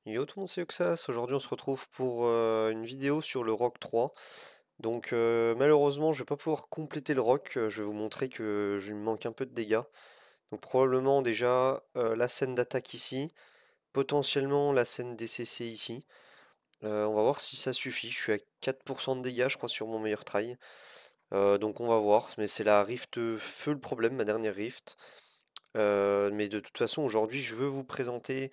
Yo tout le monde, c'est Yoxas. Aujourd'hui, on se retrouve pour une vidéo sur le Rock 3. Donc, malheureusement, je vais pas pouvoir compléter le Rock. Je vais vous montrer que je me manque un peu de dégâts. Donc, probablement déjà la scène d'attaque ici, potentiellement la scène DCC ici. On va voir si ça suffit. Je suis à 4% de dégâts, je crois, sur mon meilleur try. Donc, on va voir. Mais c'est la Rift Feu le problème, ma dernière Rift. Mais de toute façon, aujourd'hui, je veux vous présenter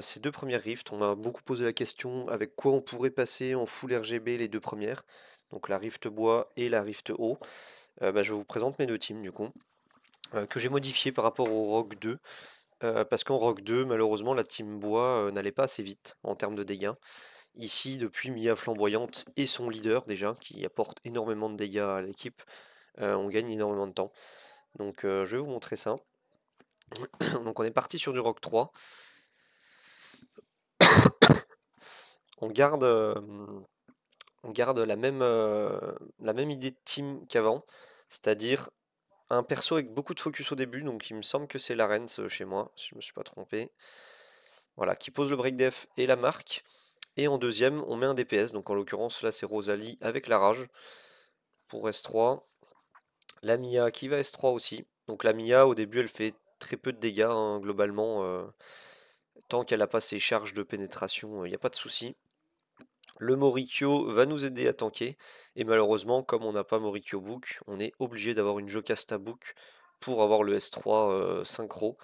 ces deux premières rifts. On m'a beaucoup posé la question avec quoi on pourrait passer en full RGB les deux premières. Donc la rift bois et la rift eau. Je vous présente mes deux teams du coup, que j'ai modifié par rapport au Rogue 2. Parce qu'en Rogue 2, malheureusement, la team bois n'allait pas assez vite en termes de dégâts. Ici, depuis Mia Flamboyante et son leader déjà, qui apporte énormément de dégâts à l'équipe, on gagne énormément de temps. Donc je vais vous montrer ça. Donc on est parti sur du Rogue 3. On garde, on garde la même idée de team qu'avant, c'est-à-dire un perso avec beaucoup de focus au début, donc il me semble que c'est Larens chez moi, si je me suis pas trompé. Voilà, qui pose le break def et la marque. Et en deuxième, on met un DPS, donc en l'occurrence là c'est Rosalie avec la rage pour S3. La Mia qui va S3 aussi. Donc la Mia au début elle fait très peu de dégâts hein, globalement, tant qu'elle n'a pas ses charges de pénétration, il n'y a pas de souci. Le Morikyo va nous aider à tanker. Et malheureusement, comme on n'a pas Morikyo Book, on est obligé d'avoir une Jocasta Book pour avoir le S3 synchro.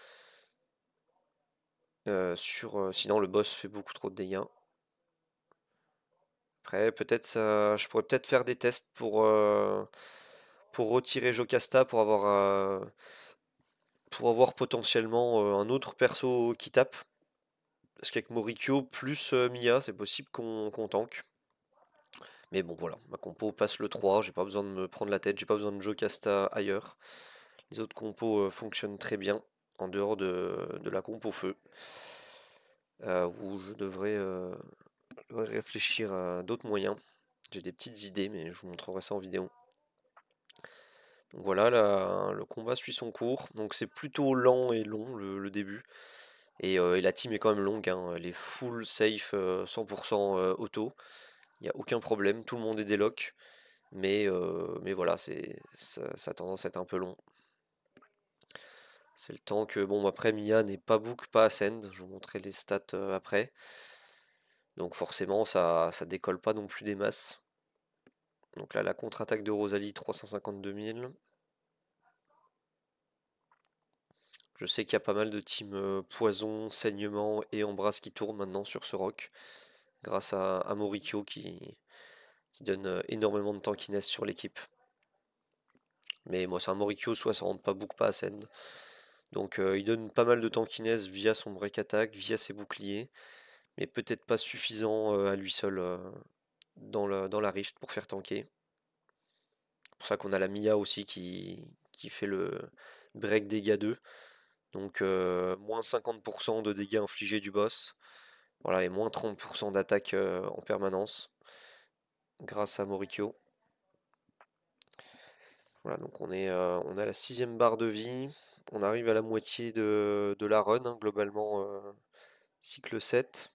Sinon, le boss fait beaucoup trop de dégâts. Après, peut-être je pourrais peut-être faire des tests pour retirer Jocasta pour avoir potentiellement un autre perso qui tape. Parce qu'avec Morikyo plus Mia, c'est possible qu'on tank. Mais bon, voilà, ma compo passe le 3, j'ai pas besoin de me prendre la tête, j'ai pas besoin de Jocasta ailleurs. Les autres compos fonctionnent très bien en dehors de la compo feu, où je devrais réfléchir à d'autres moyens. J'ai des petites idées, mais je vous montrerai ça en vidéo. Donc voilà, le combat suit son cours. Donc c'est plutôt lent et long le début. Et la team est quand même longue, hein. Elle est full safe, 100% auto. Il n'y a aucun problème, tout le monde est déloc. Mais voilà, ça a tendance à être un peu long. C'est le temps que, bon, après, Mia n'est pas book, pas ascend. Je vous montrerai les stats après. Donc forcément, ça décolle pas non plus des masses. Donc là, la contre-attaque de Rosalie, 352 000. Je sais qu'il y a pas mal de teams poison, saignement et embrasse qui tournent maintenant sur ce rock. Grâce à Morikyo qui donne énormément de tankiness sur l'équipe. Mais moi, c'est un Morikyo, soit ça rentre pas book, pas ascend. Donc il donne pas mal de tankiness via son break attack, via ses boucliers. Mais peut-être pas suffisant à lui seul dans la rift pour faire tanker. C'est pour ça qu'on a la Mia aussi qui fait le break dégâts 2. Donc moins 50% de dégâts infligés du boss. Voilà, et moins 30% d'attaque en permanence grâce à Morikyo. Voilà, donc on a la 6ème barre de vie. On arrive à la moitié de la run, hein, globalement cycle 7.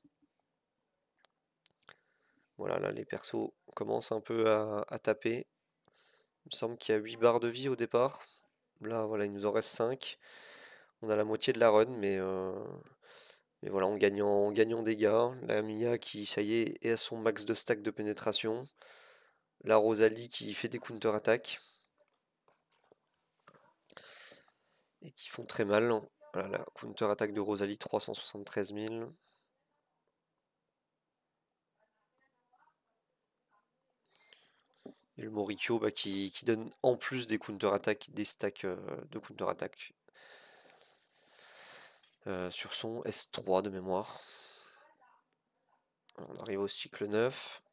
Voilà, là les persos commencent un peu à taper. Il me semble qu'il y a 8 barres de vie au départ. Là, voilà, il nous en reste 5. On a la moitié de la run, mais voilà, en gagnant dégâts. La Mia qui, ça y est à son max de stack de pénétration. La Rosalie qui fait des counter-attaques et qui font très mal. Voilà, la counter-attaque de Rosalie, 373 000. Et le Morikyo qui donne en plus des counter-attaques, des stacks de counter-attaque sur son S3 de mémoire. On arrive au cycle 9.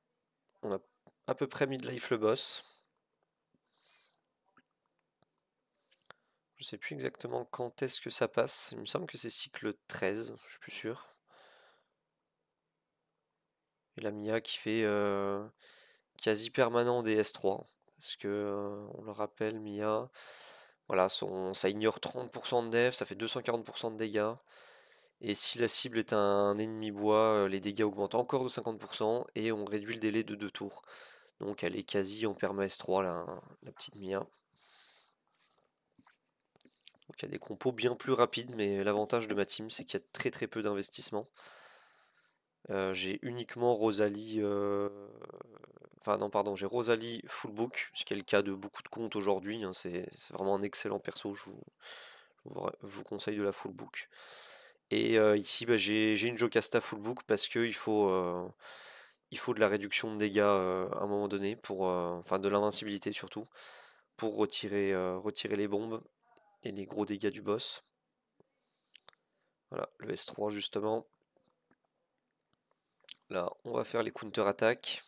On a à peu près mid-life le boss. Je sais plus exactement quand est-ce que ça passe. Il me semble que c'est cycle 13, je suis plus sûr. Et la Mia qui fait quasi permanent des S3. Parce que, on le rappelle, Mia, voilà, ça ignore 30% de def, ça fait 240% de dégâts. Et si la cible est un ennemi bois, les dégâts augmentent encore de 50% et on réduit le délai de 2 tours. Donc elle est quasi en perma S3 la petite Mia. Donc il y a des compos bien plus rapides, mais l'avantage de ma team c'est qu'il y a très très peu d'investissement. J'ai uniquement Rosalie, enfin non pardon, j'ai Rosalie full book, ce qui est le cas de beaucoup de comptes aujourd'hui, hein, c'est vraiment un excellent perso, je vous conseille de la full book. Et ici bah, j'ai une Jocasta full book parce qu'il faut de la réduction de dégâts à un moment donné, enfin de l'invincibilité surtout, pour retirer les bombes et les gros dégâts du boss. Voilà, le S3 justement. Là, on va faire les counter-attaques.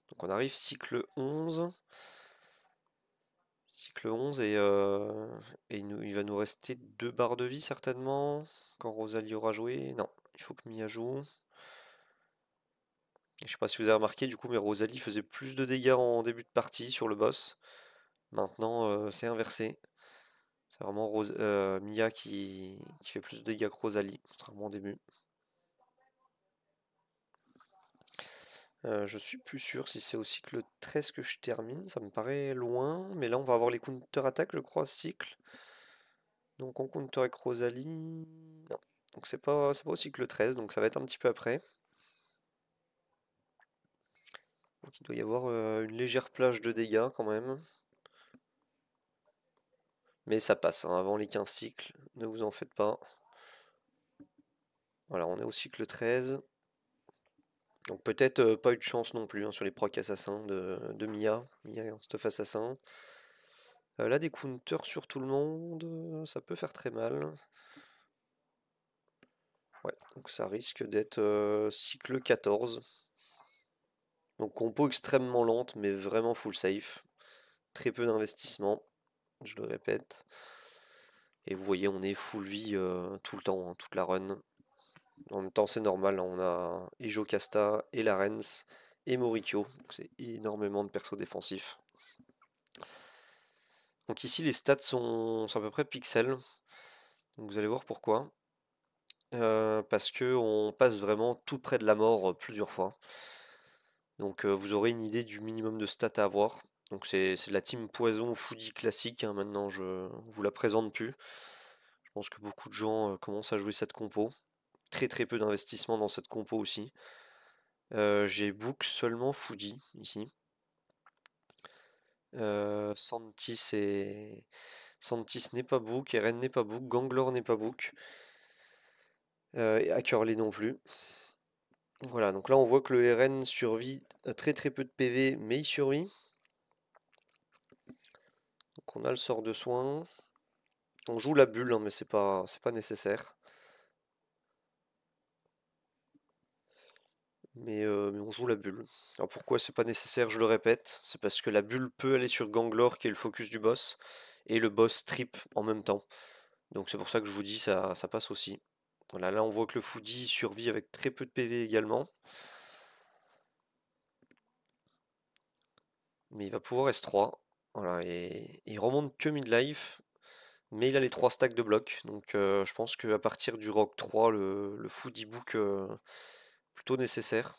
Donc on arrive cycle 11. Cycle 11 et il va nous rester 2 barres de vie certainement quand Rosalie aura joué. Non, il faut que Mia joue. Je sais pas si vous avez remarqué du coup, mais Rosalie faisait plus de dégâts en début de partie sur le boss. Maintenant, c'est inversé. C'est vraiment Mia qui fait plus de dégâts que Rosalie, contrairement au début. Je suis plus sûr si c'est au cycle 13 que je termine, ça me paraît loin, mais là on va avoir les counter-attaques je crois, cycle. Donc on counter avec Rosalie. Non. Donc c'est pas au cycle 13, donc ça va être un petit peu après. Donc il doit y avoir une légère plage de dégâts quand même. Mais ça passe, hein, avant les 15 cycles, ne vous en faites pas. Voilà, on est au cycle 13. Donc peut-être pas eu de chance non plus hein, sur les procs assassins de Mia en stuff assassin. Là des counters sur tout le monde, ça peut faire très mal. Ouais, donc ça risque d'être cycle 14. Donc compo extrêmement lente mais vraiment full safe. Très peu d'investissement, je le répète. Et vous voyez on est full vie tout le temps, hein, toute la run. En même temps c'est normal, hein, on a et Jocasta, et Larens, et Morikyo. Donc c'est énormément de persos défensifs. Donc ici les stats sont à peu près pixels. Donc vous allez voir pourquoi. Parce que on passe vraiment tout près de la mort plusieurs fois. Donc vous aurez une idée du minimum de stats à avoir. Donc c'est de la team poison foodie classique, hein, maintenant je vous la présente plus. Je pense que beaucoup de gens commencent à jouer cette compo. Très très peu d'investissement dans cette compo aussi. J'ai book seulement foodie ici. Santis n'est pas book, Eren n'est pas book, Ganglor n'est pas book. Et Ackerley non plus. Voilà, donc là on voit que le RN survit à très très peu de PV, mais il survit. Donc on a le sort de soin. On joue la bulle, hein, mais c'est pas nécessaire. Mais on joue la bulle. Alors pourquoi c'est pas nécessaire, je le répète, c'est parce que la bulle peut aller sur Ganglor qui est le focus du boss, et le boss trip en même temps. Donc c'est pour ça que je vous dis ça passe aussi. Voilà, là on voit que le Foodie survit avec très peu de PV également. Mais il va pouvoir S3. Voilà, et il remonte que mid-life. Mais il a les 3 stacks de blocs, donc je pense qu'à partir du Rock 3, le Foodie Book plutôt nécessaire.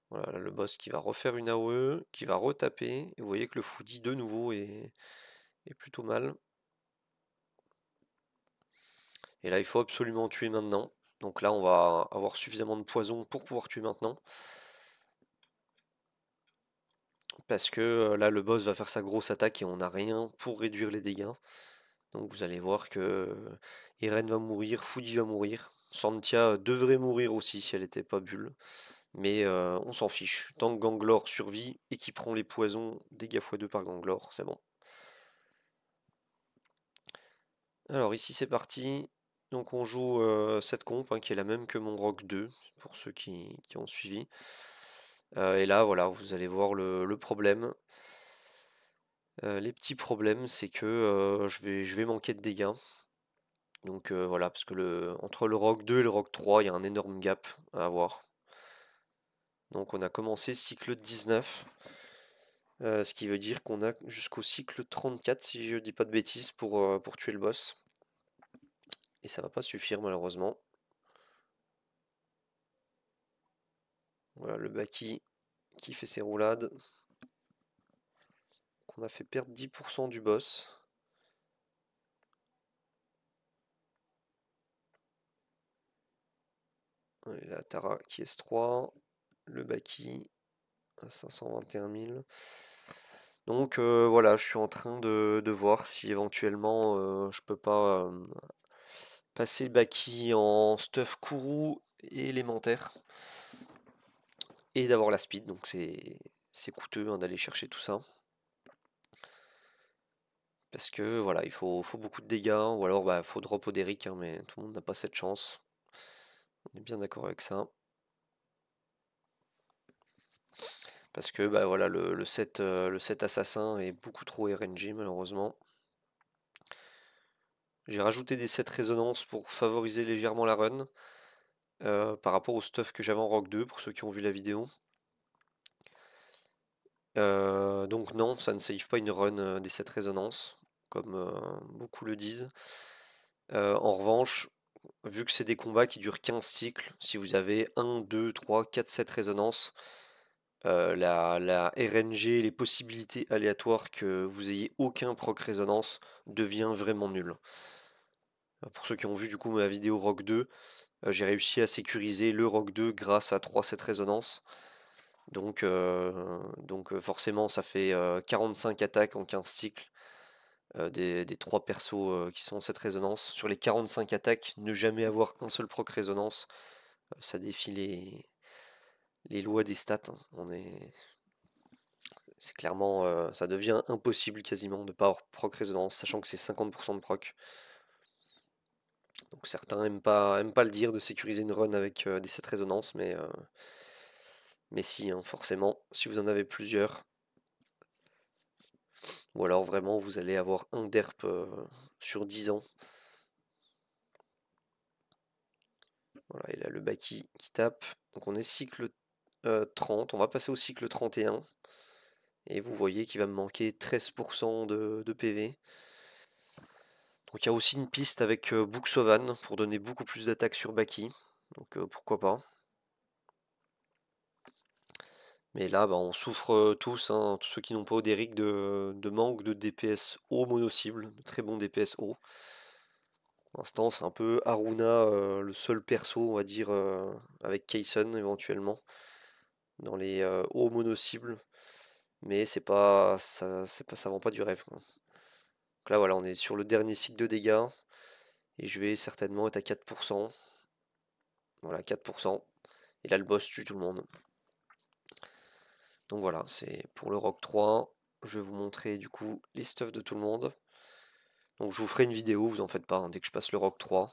Voilà, là, le boss qui va refaire une AOE, qui va retaper, et vous voyez que le Foodie de nouveau est plutôt mal. Et là il faut absolument tuer maintenant. Donc là on va avoir suffisamment de poison pour pouvoir tuer maintenant. Parce que là le boss va faire sa grosse attaque et on n'a rien pour réduire les dégâts. Donc vous allez voir que Eren va mourir, Foodie va mourir. Santia devrait mourir aussi si elle n'était pas bulle. Mais on s'en fiche. Tant que Ganglor survit et qu'il prend les poisons, dégâts x2 par Ganglor, c'est bon. Alors ici c'est parti. Donc on joue cette comp hein, qui est la même que mon Rock 2, pour ceux qui ont suivi. Et là voilà, vous allez voir le problème. Les petits problèmes, c'est que je vais manquer de dégâts. Donc voilà, parce que entre le Rock 2 et le Rock 3, il y a un énorme gap à avoir. Donc on a commencé cycle 19, ce qui veut dire qu'on a jusqu'au cycle 34, si je dis pas de bêtises, pour tuer le boss. Et ça va pas suffire malheureusement. Voilà le Baki qui fait ses roulades. Qu'on a fait perdre 10% du boss. Et la Tara qui est S3. Le Baki à 521 000. Donc voilà, je suis en train de voir si éventuellement je peux pas passer le Baki en stuff Kourou et élémentaire. Et d'avoir la speed, donc c'est coûteux hein, d'aller chercher tout ça. Parce que voilà, il faut beaucoup de dégâts, ou alors bah faut drop au Derrick, hein, mais tout le monde n'a pas cette chance. On est bien d'accord avec ça. Parce que bah voilà, le set assassin est beaucoup trop RNG malheureusement. J'ai rajouté des sets résonance pour favoriser légèrement la run. Par rapport au stuff que j'avais en Rogue 2, pour ceux qui ont vu la vidéo. Donc non, ça ne save pas une run des 7 résonances, comme beaucoup le disent. En revanche, vu que c'est des combats qui durent 15 cycles, si vous avez 1, 2, 3, 4, 7 résonances, la RNG, les possibilités aléatoires que vous ayez aucun proc résonance devient vraiment nul. Pour ceux qui ont vu du coup ma vidéo Rogue 2, j'ai réussi à sécuriser le Rogue 2 grâce à 3-7 résonances. Donc forcément ça fait 45 attaques en 15 cycles des 3 persos qui sont en cette résonance. Sur les 45 attaques, ne jamais avoir un seul proc résonance, ça défie les lois des stats, hein. C'est clairement, ça devient impossible quasiment de pas avoir proc résonance, sachant que c'est 50% de proc. Donc certains aiment pas le dire de sécuriser une run avec des 7 résonances, mais si, hein, forcément, si vous en avez plusieurs, ou alors vraiment vous allez avoir un derp sur 10 ans. Voilà, et là le Baki qui tape. Donc on est cycle 30, on va passer au cycle 31. Et vous voyez qu'il va me manquer 13% de PV. Donc il y a aussi une piste avec Buxovan pour donner beaucoup plus d'attaques sur Baki. Donc pourquoi pas. Mais là, bah, on souffre tous, hein, tous ceux qui n'ont pas Oderic, de manque de DPS haut mono-cible, de très bon DPS haut. Pour l'instant, c'est un peu Aruna, le seul perso, on va dire, avec Kayson éventuellement, dans les hauts mono-cibles. Mais ça vend pas du rêve, quoi. Donc là, voilà, on est sur le dernier cycle de dégâts. Et je vais certainement être à 4%. Voilà, 4%. Et là, le boss tue tout le monde. Donc voilà, c'est pour le Rogue 3. Je vais vous montrer du coup les stuffs de tout le monde. Donc je vous ferai une vidéo, vous en faites pas, hein, dès que je passe le Rogue 3.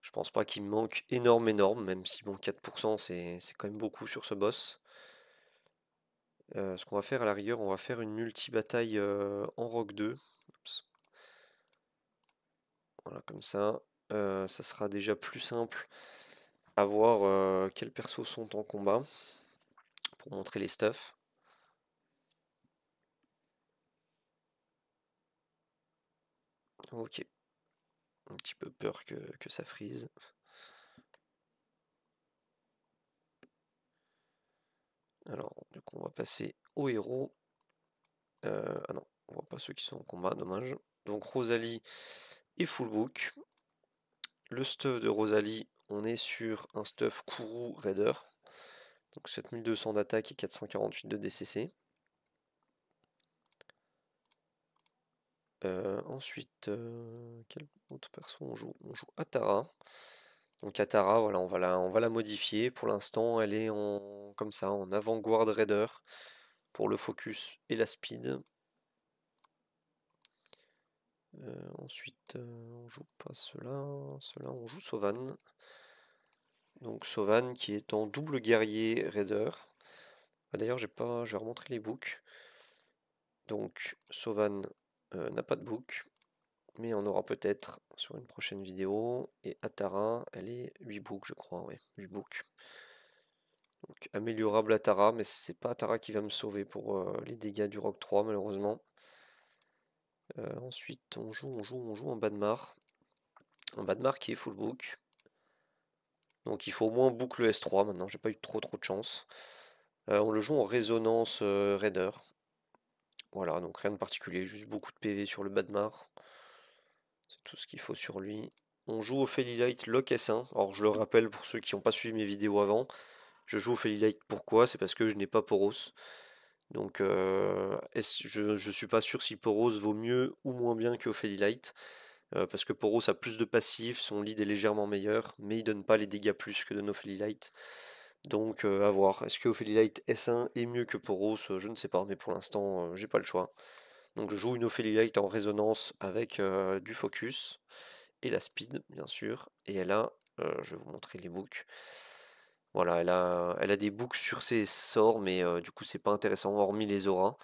Je pense pas qu'il me manque énorme, même si bon, 4% c'est quand même beaucoup sur ce boss. Ce qu'on va faire à la rigueur, on va faire une multi-bataille en Rogue 2. Oups. Voilà, comme ça. Ça sera déjà plus simple à voir quels persos sont en combat pour montrer les stuffs. Ok. Un petit peu peur que ça freeze. Alors, du coup, on va passer au héros. Ah non, on voit pas ceux qui sont en combat, dommage. Donc Rosalie et Fullbook. Le stuff de Rosalie, on est sur un stuff Kourou Raider. Donc 7200 d'attaque et 448 de DCC. Ensuite, quel autre perso on joue? On joue Atara. Donc Atara, voilà, on va la modifier. Pour l'instant, elle est comme ça, en avant-garde Raider pour le focus et la speed. Ensuite, on joue pas cela, on joue Sauvan. Donc Sauvan qui est en double guerrier raider. Ah, d'ailleurs, je vais remontrer les books. Donc Sauvan n'a pas de book, mais on aura peut-être sur une prochaine vidéo. Et Atara, elle est 8 books, je crois, ouais, 8 books. Donc améliorable Atara, mais c'est pas Atara qui va me sauver pour les dégâts du Rogue 3, malheureusement. Ensuite, on joue en Banmar. Un Badmar qui est full book. Donc il faut au moins book le S3, maintenant j'ai pas eu trop de chance. On le joue en résonance Raider. Voilà, donc rien de particulier, juste beaucoup de PV sur le Badmar. C'est tout ce qu'il faut sur lui. On joue au Felilight Lock S1. Alors je le rappelle pour ceux qui n'ont pas suivi mes vidéos avant, je joue au Felilight pourquoi? C'est parce que je n'ai pas Poros. Donc je suis pas sûr si Poros vaut mieux ou moins bien que Ophelilight. Parce que Poros a plus de passifs, son lead est légèrement meilleur, mais il donne pas les dégâts plus que donne Ophelilight. Donc à voir. Est-ce que Ophelilight S1 est mieux que Poros? Je ne sais pas, mais pour l'instant j'ai pas le choix. Donc je joue une Ophelilight en résonance avec du focus et la speed bien sûr. Et je vais vous montrer les books. Voilà, elle a des books sur ses sorts, mais du coup c'est pas intéressant, hormis les auras.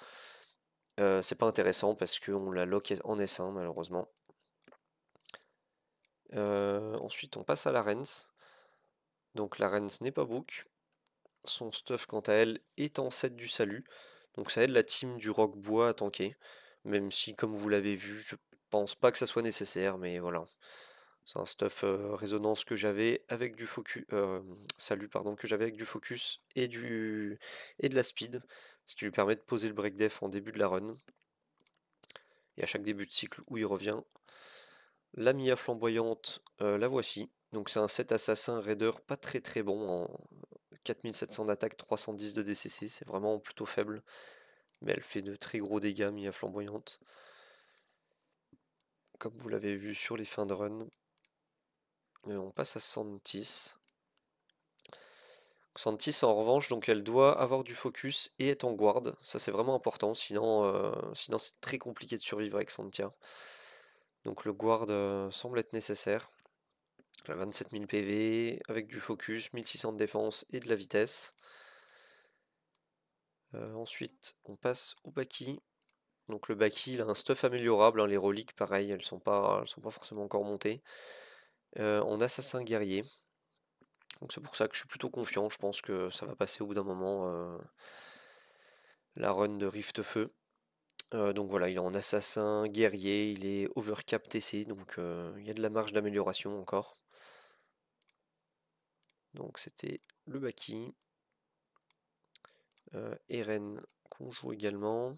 C'est pas intéressant parce qu'on la lock en S1 malheureusement. Ensuite on passe à la Rens. Donc la Rens n'est pas book. Son stuff quant à elle est en 7 du salut. Donc ça aide la team du rock bois à tanker. Même si comme vous l'avez vu, je pense pas que ça soit nécessaire, mais voilà. C'est un stuff résonance que j'avais avec du focus. Salut, pardon, que j'avais avec du focus et de la speed. Ce qui lui permet de poser le break def en début de la run. Et à chaque début de cycle où il revient. La Mia flamboyante, la voici. Donc c'est un 7 assassin raider pas très bon en 4700 d'attaque, 310 de DCC, c'est vraiment plutôt faible. Mais elle fait de très gros dégâts, Mia flamboyante. Comme vous l'avez vu sur les fins de run. On passe à Santis. Santis en revanche, donc elle doit avoir du focus et être en guard. Ça c'est vraiment important, sinon c'est très compliqué de survivre avec Santia. Donc le guard semble être nécessaire. Elle a 27 000 PV, avec du focus, 1600 de défense et de la vitesse. Ensuite, on passe au Baki. Donc le Baki, il a un stuff améliorable, hein, les reliques, pareil, elles sont pas forcément encore montées. En assassin guerrier. Donc c'est pour ça que je suis plutôt confiant, je pense que ça va passer au bout d'un moment la run de Rift Feu. Donc voilà, il est en assassin guerrier, il est overcap TC, donc il y a de la marge d'amélioration encore. Donc c'était le Baki. Eren qu'on joue également.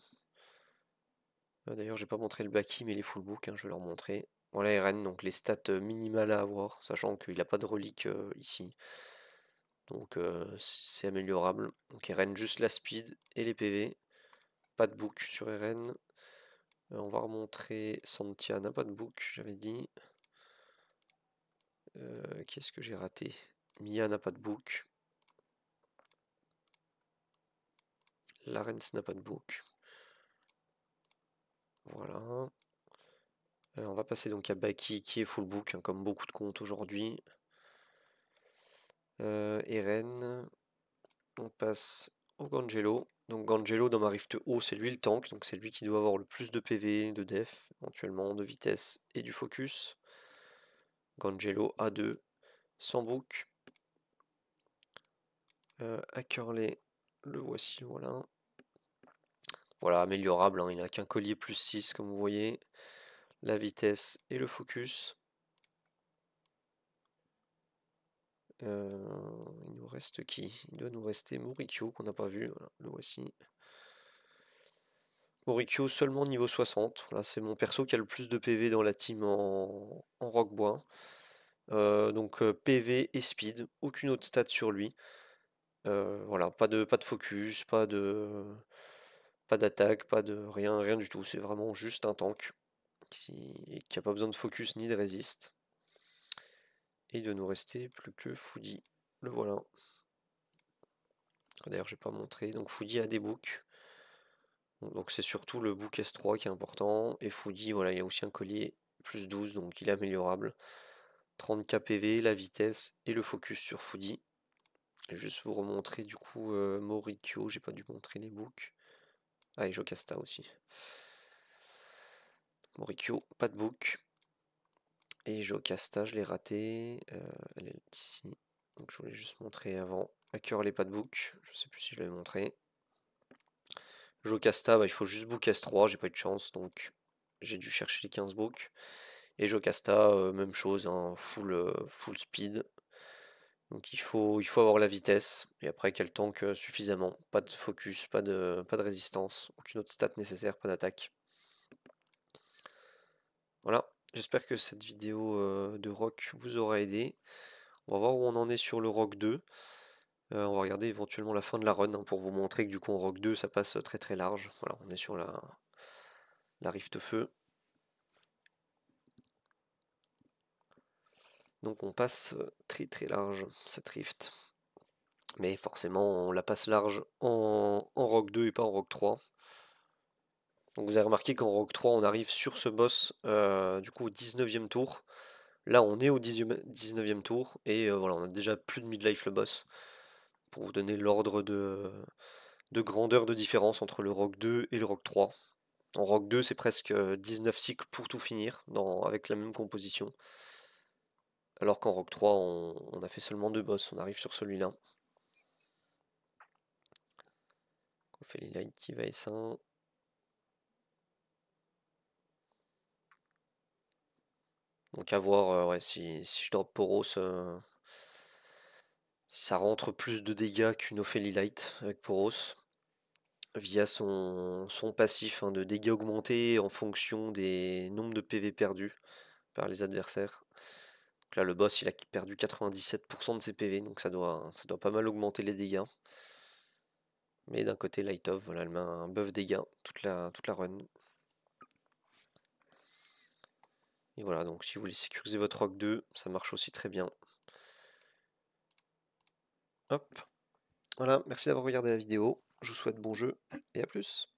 D'ailleurs, j'ai pas montré le Baki, mais les full book, hein, je vais leur montrer. Voilà Eren, donc les stats minimales à avoir, sachant qu'il n'a pas de relique ici. Donc c'est améliorable. Donc Eren, juste la speed et les PV. Pas de book sur Eren. On va remontrer Santia, n'a pas de book, j'avais dit. Qu'est-ce que j'ai raté? Mia n'a pas de book. Larens n'a pas de book. Voilà. On va passer donc à Baki qui est full book, hein, comme beaucoup de comptes aujourd'hui. Eren. On passe au Gangelo. Donc Gangelo dans ma Rift haut, c'est lui le tank, donc c'est lui qui doit avoir le plus de PV, de def, éventuellement de vitesse et du focus. Gangelo A2, sans book. Ackerley, le voici, voilà. Voilà, améliorable, hein, il n'a qu'un collier plus 6 comme vous voyez. La vitesse et le focus. Il nous reste qui? Il doit nous rester Morikyo qu'on n'a pas vu, voilà, le voici. Morikyo seulement niveau 60, là c'est mon perso qui a le plus de PV dans la team en roquebois. Donc PV et speed, aucune autre stat sur lui. Voilà, pas de focus, pas d'attaque, pas de rien du tout. C'est vraiment juste un tank qui a pas besoin de focus ni de résiste. Et il doit nous rester plus que Foodie. Le voilà. D'ailleurs, j'ai pas montré. Donc Foodie a des books. Donc c'est surtout le book S3 qui est important. Et Foodie, voilà, il y a aussi un collier plus 12, donc il est améliorable. 30k PV, la vitesse et le focus sur Foodie. Je vais juste vous remontrer du coup Morikyo, j'ai pas dû montrer les books. Ah et Jocasta aussi. Morikyo, pas de book. Et Jocasta, je l'ai raté. Elle est ici. Donc je voulais juste montrer avant. Hacker, les pas de book. Je sais plus si je l'avais montré. Jocasta, bah, il faut juste book S3, j'ai pas eu de chance, donc j'ai dû chercher les 15 books. Et Jocasta, même chose, hein, full speed. Donc il faut avoir la vitesse, et après qu'elle tank suffisamment. Pas de focus, pas de résistance, aucune autre stat nécessaire, pas d'attaque. Voilà, j'espère que cette vidéo de rock vous aura aidé. On va voir où on en est sur le rock 2. On va regarder éventuellement la fin de la run hein, pour vous montrer que du coup en rock 2 ça passe très très large. Voilà, on est sur la rift feu. Donc on passe très très large cette rift. Mais forcément on la passe large en rock 2 et pas en rock 3. Donc vous avez remarqué qu'en rock 3 on arrive sur ce boss du coup au 19e tour. Là on est au 19e tour et voilà on a déjà plus de midlife le boss. Pour vous donner l'ordre de grandeur de différence entre le rock 2 et le rock 3. En rock 2 c'est presque 19 cycles pour tout finir avec la même composition. Alors qu'en rock 3 on a fait seulement 2 boss, on arrive sur celui-là. On fait les lights qui va essaim. Donc à voir ouais, si je drop Poros, si ça rentre plus de dégâts qu'une Ophélie Light avec Poros, via son passif hein, de dégâts augmentés en fonction des nombres de PV perdus par les adversaires. Donc là le boss il a perdu 97% de ses PV, donc ça doit pas mal augmenter les dégâts. Mais d'un côté Light of, voilà, elle met un buff dégâts toute la run. Et voilà, donc si vous voulez sécuriser votre rock 2, ça marche aussi très bien. Hop. Voilà, merci d'avoir regardé la vidéo. Je vous souhaite bon jeu et à plus.